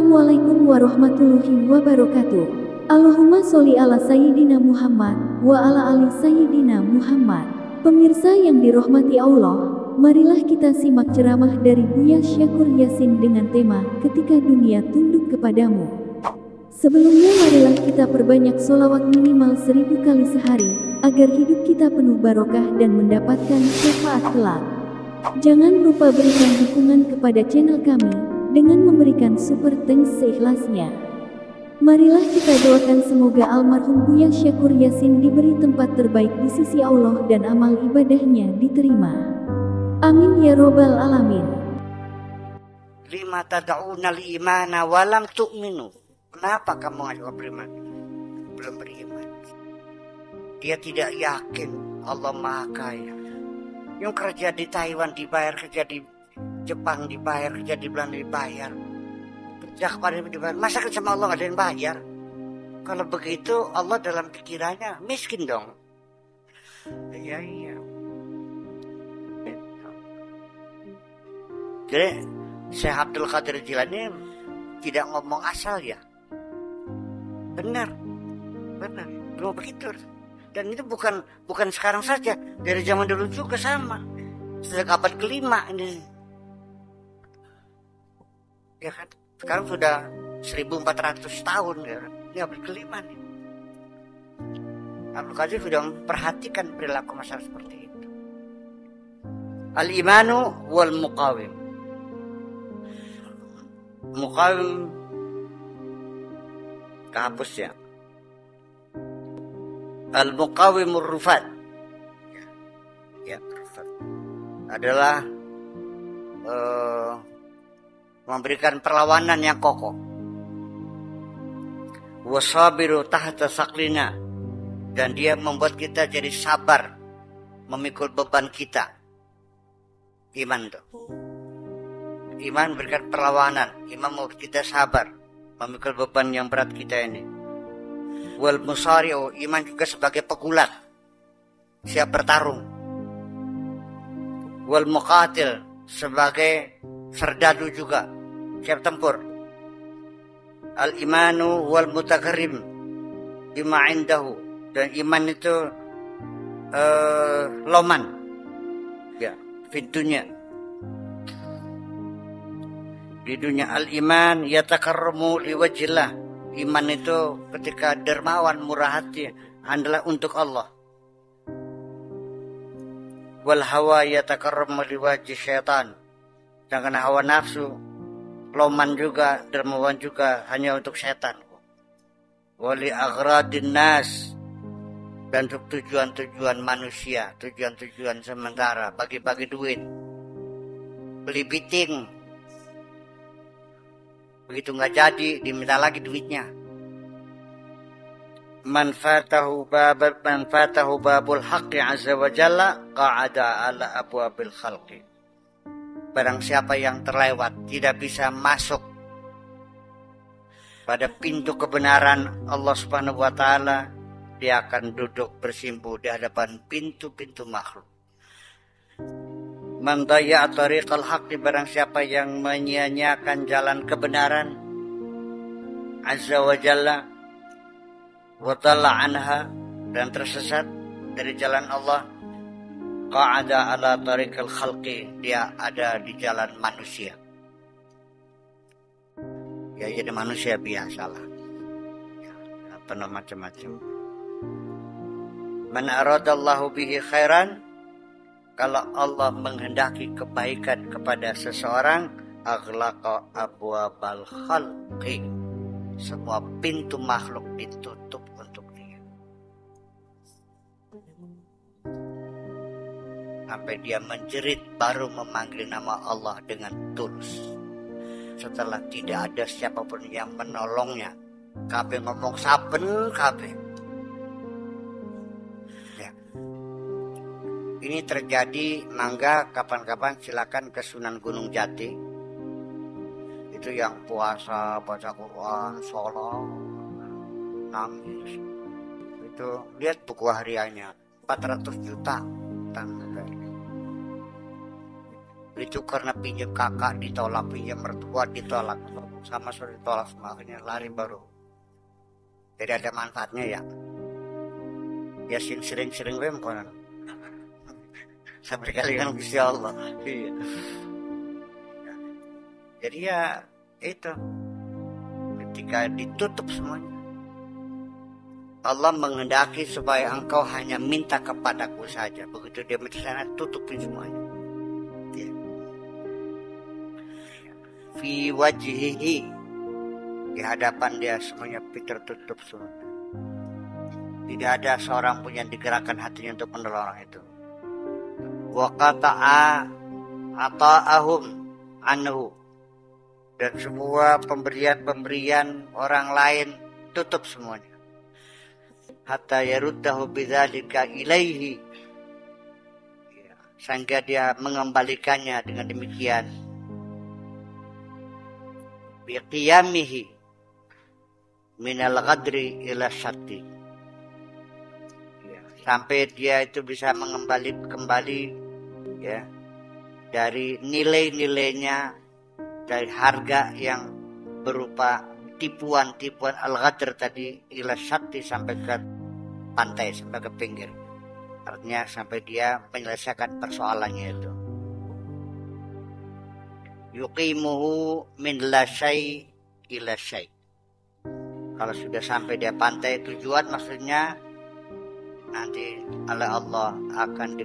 Assalamualaikum warahmatullahi wabarakatuh. Allahumma sholli ala Sayyidina Muhammad wa ala ali Sayyidina Muhammad. Pemirsa yang dirahmati Allah, marilah kita simak ceramah dari Buya Syakur Yasin dengan tema Ketika Dunia Tunduk Kepadamu. Sebelumnya marilah kita perbanyak sholawat minimal 1000 kali sehari, agar hidup kita penuh barokah dan mendapatkan syafaat kelak. Jangan lupa berikan dukungan kepada channel kami dengan memberikan super thanks seikhlasnya. Marilah kita doakan semoga almarhum Buya Syakur Yasin diberi tempat terbaik di sisi Allah dan amal ibadahnya diterima. Amin ya robbal alamin. Lima tad'una al-imana walam tu'minu. Kenapa kamu ngajak beriman? Belum beriman. Dia tidak yakin Allah Maha Kaya. Yang kerja di Taiwan dibayar, kerja di Jepang dibayar, kerja di Belanda dibayar, kerja kepada dibayar. Masa kerja sama Allah nggak ada yang bayar? Kalau begitu Allah dalam pikirannya miskin dong. Iya. Jadi Syekh Abdul Qadir Jilani tidak ngomong asal ya. Benar. Belum begitu. Dan itu bukan sekarang saja, dari zaman dulu juga sama. Sejak abad kelima ini. Ya kan? Sekarang sudah 1400 tahun ya. Ini abad kelima nih. Abdul Qadir sudah memperhatikan perilaku masyarakat seperti itu. Al-imanu wal muqawim. Muqawim kehapus ya. Al-muqawimur rufat. Ya, rufat adalah memberikan perlawanan yang kokoh. Wasabiru tahta saklina, dan dia membuat kita jadi sabar memikul beban kita. Iman tuh. Iman memberikan perlawanan, iman membuat kita sabar memikul beban yang berat kita ini. Wal musari'u, iman juga sebagai pegulat, siap bertarung. Wal muqatil, sebagai serdadu juga, siap tempur. Al-imanu wal mutakarim bima indahu, dan iman itu loman ya fitunya di dunia. Al-iman yatakarramu liwajillah, iman itu ketika dermawan murah hati adalah untuk Allah. Wal hawa yatakarramu liwajhi syaitan, sedangkan hawa nafsu loman juga, dermawan juga hanya untuk setan. Wali aghradin nas, dan untuk tujuan-tujuan manusia, tujuan-tujuan sementara, bagi-bagi duit, beli biting, begitu nggak jadi diminta lagi duitnya. Man fatahu babul haqqi azza wa jalla qa'ada ala abwabil khalqi. Barang siapa yang terlewat, tidak bisa masuk pada pintu kebenaran Allah Subhanahu wa taala, dia akan duduk bersimpu di hadapan pintu-pintu makhluk. Man dayya'a tariqal haqqi, barang siapa yang menyia-nyiakan jalan kebenaran azza wa jalla, wa talla anha, dan tersesat dari jalan Allah, qa'ada ala tariqil khalqi, dia ada di jalan manusia. Ya jadi manusia biasalah. Ya, penuh macam-macam. Man aradallahu bihi khairan, kalau Allah menghendaki kebaikan kepada seseorang, aghlaqa abwabal khalqi, semua pintu makhluk ditutup untuk dia. Sampai dia menjerit baru memanggil nama Allah dengan tulus. Setelah tidak ada siapapun yang menolongnya, kabeh ngomong saben kabeh. Ya. Ini terjadi, mangga kapan-kapan silakan ke Sunan Gunung Jati. Itu yang puasa, baca Quran, sholat, nangis. Itu lihat buku hariannya 400 juta. Itu karena pinjam kakak ditolak, pinjam mertua ditolak, sama sudah ditolak semua, akhirnya lari baru. Jadi ada manfaatnya ya. Ya sering-sering wem koran. Sampai kali kan Gusti Allah. Iya. Jadi ya itu, ketika ditutup semuanya, Allah menghendaki supaya engkau hanya minta kepadaku saja. Begitu dia minta sana, tutupin semuanya. Ya. Fi wajhihi, di hadapan dia semuanya tertutup semua. Tidak ada seorang pun yang digerakkan hatinya untuk menolong orang itu. Wa qata'a ata'ahum anhu, dan semua pemberian-pemberian orang lain tutup semuanya. Hatta yaruddahu bidzalika ilaihi, sehingga dia mengembalikannya dengan demikian. Biqiyamihi minal ghadri ila syatti, sampai dia itu bisa kembali ya dari nilai-nilainya, dari harga yang berupa tipuan-tipuan al-ghadr tadi ila syatti, sampai ke pantai, sampai ke pinggir. Artinya sampai dia menyelesaikan persoalannya itu. Yuqimuhu min la syai ila syai. Kalau sudah sampai dia pantai tujuan, maksudnya nanti oleh Allah akan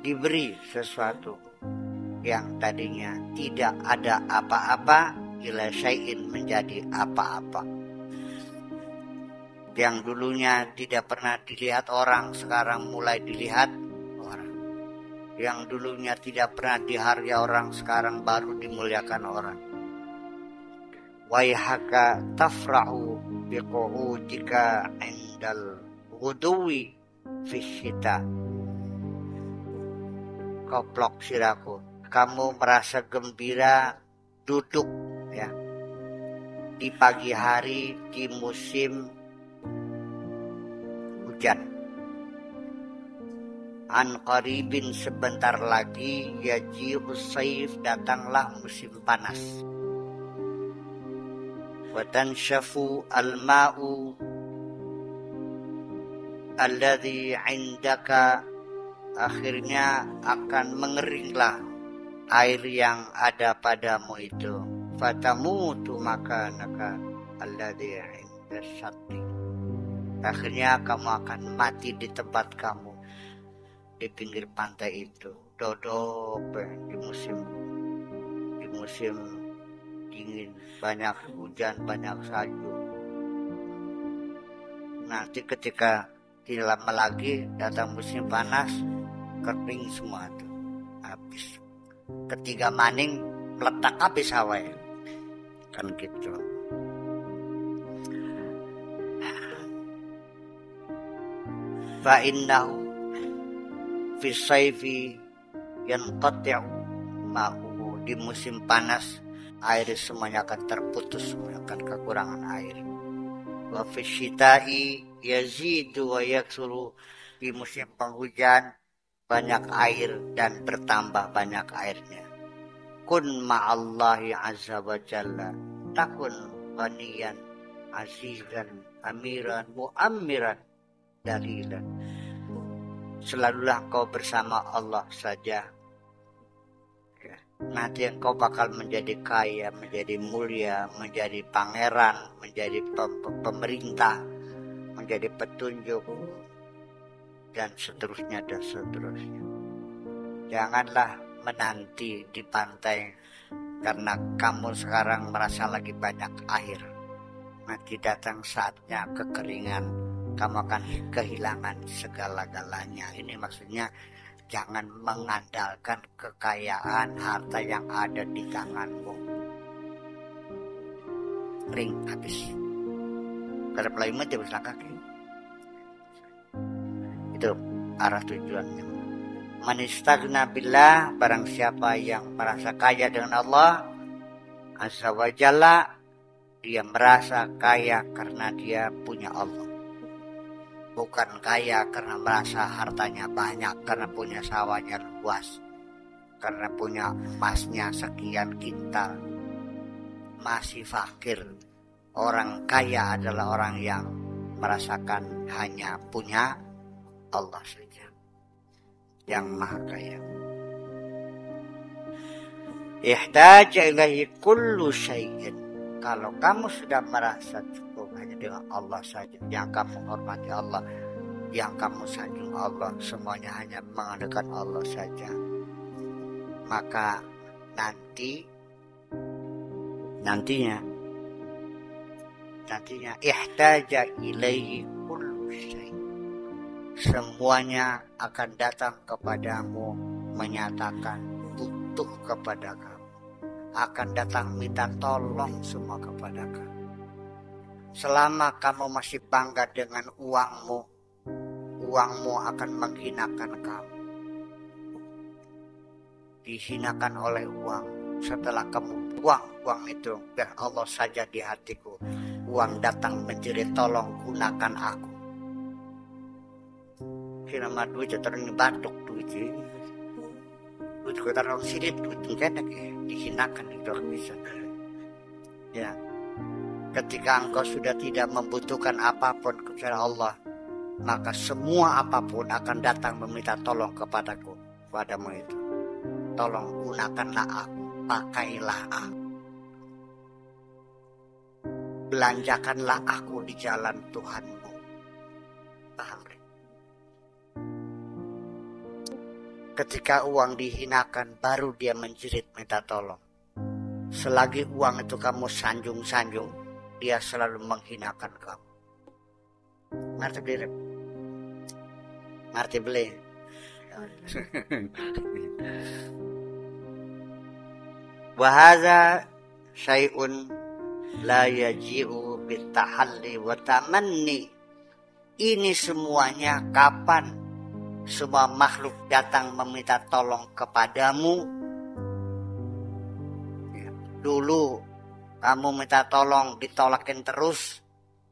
diberi sesuatu yang tadinya tidak ada apa-apa, ila syai'in, menjadi apa-apa. Yang dulunya tidak pernah dilihat orang, sekarang mulai dilihat orang. Yang dulunya tidak pernah dihargai orang, sekarang baru dimuliakan orang. Waihaka tafra'u biqu'udika indal ghuduwi fisyita. Koplok siraku, kamu merasa gembira duduk ya di pagi hari di musim hujan. An qaribin, sebentar lagi yaji'us saif, datanglah musim panas. Wa tanshafu al-ma'u alladhi indaka, akhirnya akan mengeringlah air yang ada padamu itu. Fatamutu makanaka alladhi inda syatti, akhirnya kamu akan mati di tempat kamu di pinggir pantai itu. Dodok di musim dingin, banyak hujan, banyak salju. Nanti ketika tidak lama lagi datang musim panas, kering semua itu, habis. Ketiga maning meletak habis hawai, kan gitu. Fa innahu fi sayfi yanqati'u ma'u, di musim panas air semuanya akan terputus, semuanya akan kekurangan air. Wa fi syita'i yazidu wa yaksuru, di musim penghujan banyak air dan bertambah banyak airnya. Kun ma'allahi azza wa jalla, takun ghaniyan azizan amiran muammiran dalilan. Selalulah kau bersama Allah saja, ya. Nanti engkau bakal menjadi kaya, menjadi mulia, menjadi pangeran, menjadi pemerintah, menjadi petunjuk, dan seterusnya dan seterusnya. Janganlah menanti di pantai karena kamu sekarang merasa lagi banyak air. Nanti datang saatnya kekeringan, kamu akan kehilangan segala-galanya. Ini maksudnya jangan mengandalkan kekayaan harta yang ada di tanganmu. Ring habis. Kalau pelayanan dia bisa kaki. Itu arah tujuannya. Manistagna billah, barang siapa yang merasa kaya dengan Allah azza wa jalla, dia merasa kaya karena dia punya Allah. Bukan kaya karena merasa hartanya banyak, karena punya sawahnya luas. karena punya emasnya sekian kintal, masih fakir. Orang kaya adalah orang yang merasakan hanya punya Allah saja yang maha kaya. Ihtaja ilaihi kullu syai'in. Kalau kamu sudah merasa cukup hanya dengan Allah saja, yang kamu hormati Allah, yang kamu sanjung Allah, semuanya hanya mengandalkan Allah saja, maka nantinya ihtaja ilaihi kullu syai'. Semuanya akan datang kepadamu menyatakan butuh kepada kamu, akan datang minta tolong semua kepada kamu. Selama kamu masih bangga dengan uangmu akan menghinakan kamu. Dihinakan oleh uang. Setelah kamu buang uang itu, biar Allah saja di hatiku, uang datang menjerit, tolong gunakan aku. Kira-kira duit terus batuk duit kita orang sirit duit kena dihinakan itu bisa. Ya, ketika engkau sudah tidak membutuhkan apapun kepada Allah, maka semua apapun akan datang meminta tolong kepadamu itu. Tolong gunakanlah aku, pakailah aku, belanjakanlah aku di jalan Tuhanmu. Paham? Ketika uang dihinakan, baru dia menjerit minta tolong. Selagi uang itu kamu sanjung-sanjung, dia selalu menghinakan kamu. Ngerti beli? Wahada syai'un la yaji'u bitahalli wa tamanni. Ini semuanya kapan semua makhluk datang meminta tolong kepadamu? Dulu kamu minta tolong ditolakin terus,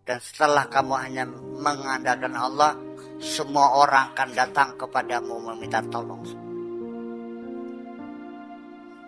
dan setelah kamu hanya mengandalkan Allah, semua orang akan datang kepadamu meminta tolong.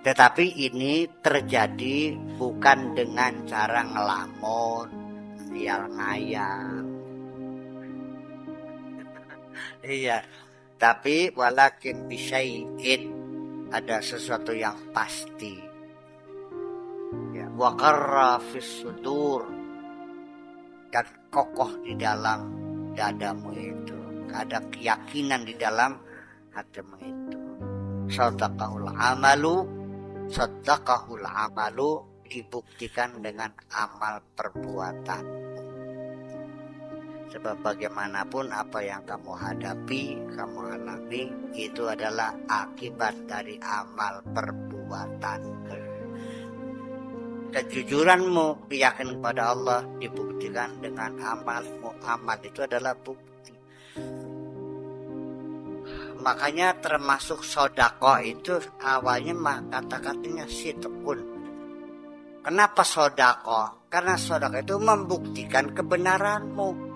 Tetapi ini terjadi bukan dengan cara ngelamun, ngayal. Iya, tapi walakin bisyai'in, ada sesuatu yang pasti. Ya, wa qarra fis sudur, dan kokoh di dalam dadamu itu, ada keyakinan di dalam hatimu itu. Sadaqahul amalu dibuktikan dengan amal perbuatan. Sebab bagaimanapun apa yang kamu hadapi, kamu alami, itu adalah akibat dari amal perbuatan. Kejujuranmu, keyakinan kepada Allah dibuktikan dengan amalmu. Amal itu adalah bukti. Makanya termasuk sodako itu awalnya kata-katanya sitkun. Kenapa sodako? Karena sodako itu membuktikan kebenaranmu.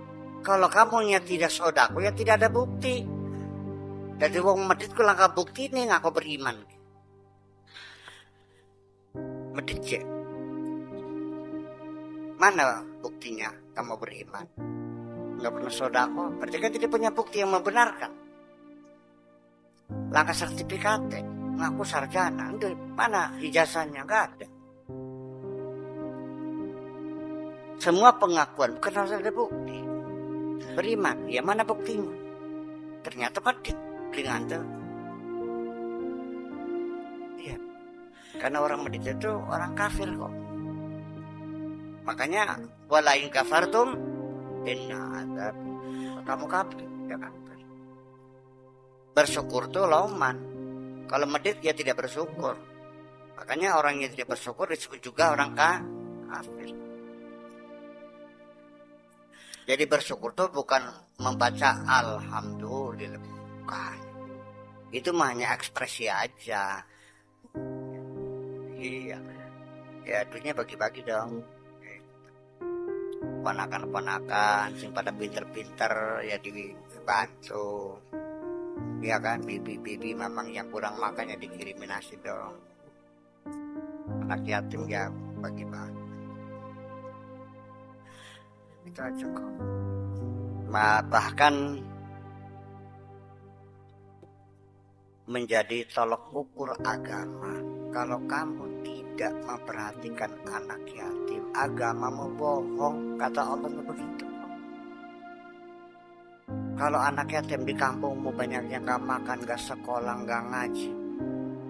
Kalau kamunya tidak sodako, ya tidak ada bukti. Jadi wong medit ku langkah bukti ini ngaku beriman. Medit cek. Mana buktinya kamu beriman? Nggak pernah sodako, berarti kan tidak punya bukti yang membenarkan. Langkah sertifikat, ngaku sarjana, mana ijazahnya? Nggak ada. Semua pengakuan bukan harus ada bukti. Beriman, ya mana buktinya? Ternyata medit dengan itu. Iya. Karena orang medit itu orang kafir kok. Makanya walain kafartum inna adzab, kamu kafir, ya kafir. Bersyukur tuh lauman. Kalau medit ya tidak bersyukur. Makanya orang yang tidak bersyukur disebut juga orang kafir. Jadi bersyukur itu bukan membaca alhamdulillah, bukan. Itu hanya ekspresi aja. Iya. Ya dunia bagi-bagi dong. Ponakan-ponakan sing pada pinter-pinter ya dibantu. Ya kan, bibi-bibi memang yang kurang makannya dikirimin nasi dong. Anak yatim ya bagi-bagi. Itu aja kok. Bahkan menjadi tolok ukur agama. Kalau kamu tidak memperhatikan anak yatim, agamamu bohong, kata Allah begitu. Kalau anak yatim di kampungmu banyak yang gak makan, gak sekolah, gak ngaji,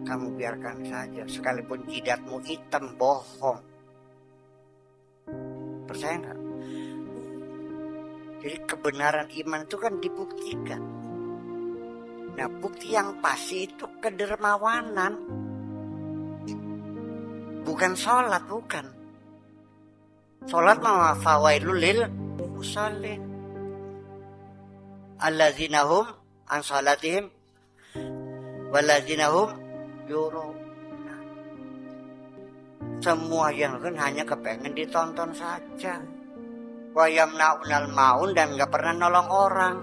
kamu biarkan saja. Sekalipun jidatmu hitam, bohong. Percaya gak? Jadi kebenaran iman itu kan dibuktikan. Nah, bukti yang pasti itu kedermawanan. Bukan sholat, bukan. Sholat mah fawailul lil musallin alladzina hum an sholatihim walladzina hum yurun. Semua yang kan hanya kepengen ditonton saja. Wa yamna'unal maun, dan gak pernah nolong orang.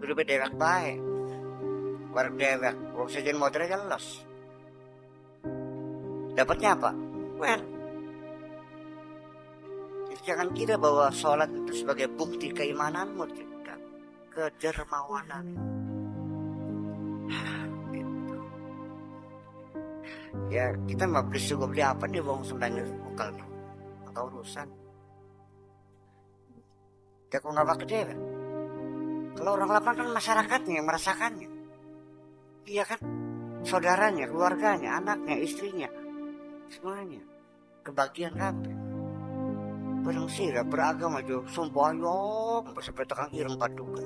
Udah bedewek baik. Warga dewek, wong sejen modern jelas. Dapatnya apa? Well, jangan kira bahwa sholat itu sebagai bukti keimananmu, tidak. Kedermawanan. Gitu. Ya kita mau beli apa nih wong sebenarnya lokal nih? Atau urusan. Ya kok nggak pakai dewek? Kalau orang lapang kan masyarakatnya yang merasakannya. Iya kan? Saudaranya, keluarganya, anaknya, istrinya, semuanya kebagian kabeh. Barang sira beragama aja semboyong sampai tekan ireng paduka.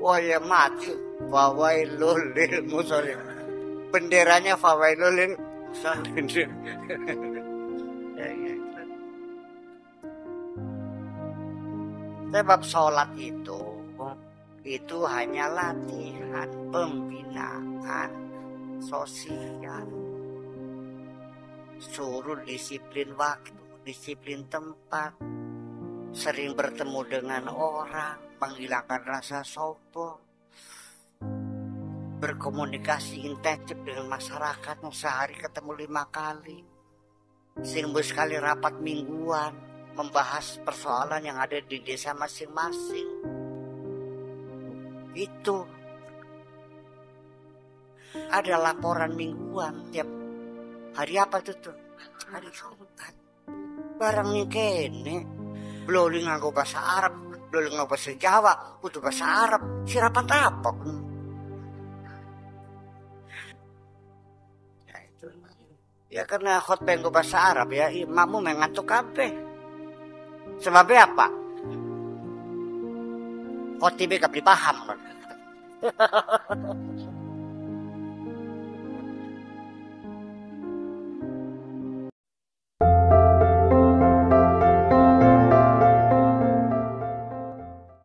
Wah ya mati. Fawailul lil musallin. Benderanya fawailul lil musallin. Sebab sholat itu hanya latihan pembinaan sosial. Suruh disiplin waktu, disiplin tempat, sering bertemu dengan orang, menghilangkan rasa sombong, berkomunikasi intensif dengan masyarakatnya, sehari ketemu 5 kali, seminggu sekali rapat mingguan, membahas persoalan yang ada di desa masing-masing. Itu ada laporan mingguan tiap hari. Apa itu tuh? Hari Jumat. Barang nih kene belum nganggo bahasa Arab, belum nganggo bahasa Jawa, butuh bahasa Arab. Si rapat apa? Ya itu. Ya karena khotbah nganggo bahasa Arab ya, imammu mengantuk kabeh. Sebabnya apa? Khotibnya gak paham.